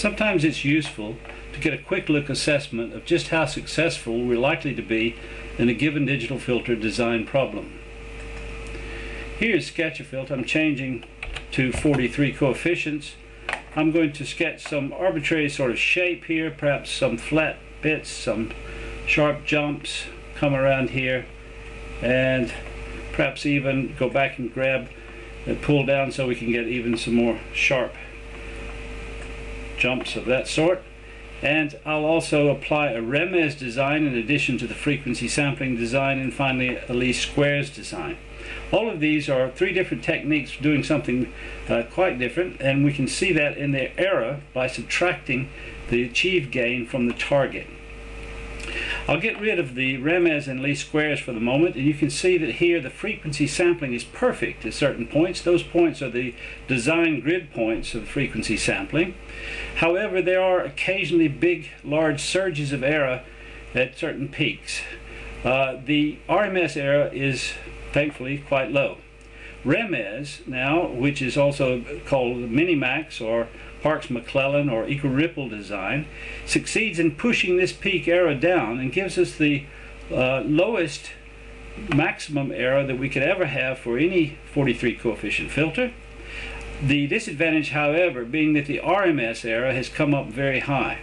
Sometimes it's useful to get a quick look assessment of just how successful we're likely to be in a given digital filter design problem. Here's Sketch-a-Filt. I'm changing to 43 coefficients. I'm going to sketch some arbitrary sort of shape here, perhaps some flat bits, some sharp jumps come around here, and perhaps even go back and grab and pull down so we can get even some more sharp jumps of that sort. And I'll also apply a Remez design in addition to the frequency sampling design, and finally a least squares design. All of these are three different techniques for doing something quite different, and we can see that in their error by subtracting the achieved gain from the target. I'll get rid of the Remez and least squares for the moment, and you can see that here the frequency sampling is perfect at certain points. Those points are the design grid points of frequency sampling. However, there are occasionally big, large surges of error at certain peaks. The RMS error is thankfully quite low. Remez now, which is also called Minimax or Parks-McClellan or equal ripple design, succeeds in pushing this peak error down and gives us the lowest maximum error that we could ever have for any 43 coefficient filter. The disadvantage, however, being that the RMS error has come up very high.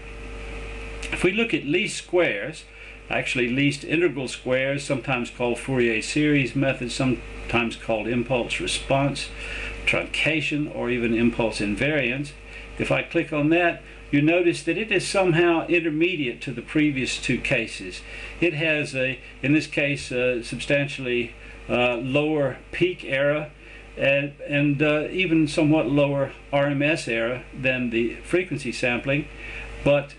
If we look at least squares, actually least integral squares, sometimes called Fourier series method, sometimes called impulse response, truncation, or even Impulse-Invariant. If I click on that, you notice that it is somehow intermediate to the previous two cases. It has, in this case, substantially lower peak error and even somewhat lower RMS error than the frequency sampling, but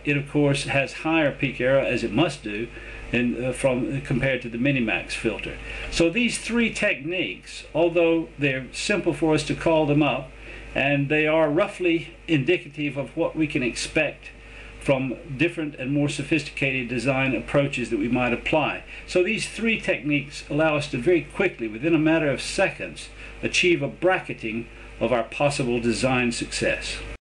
it of course has higher peak error, as it must do, compared to the Minimax filter. So these three techniques, although they're simple for us to call them up, and they are roughly indicative of what we can expect from different and more sophisticated design approaches that we might apply. So these three techniques allow us to very quickly, within a matter of seconds, achieve a bracketing of our possible design success.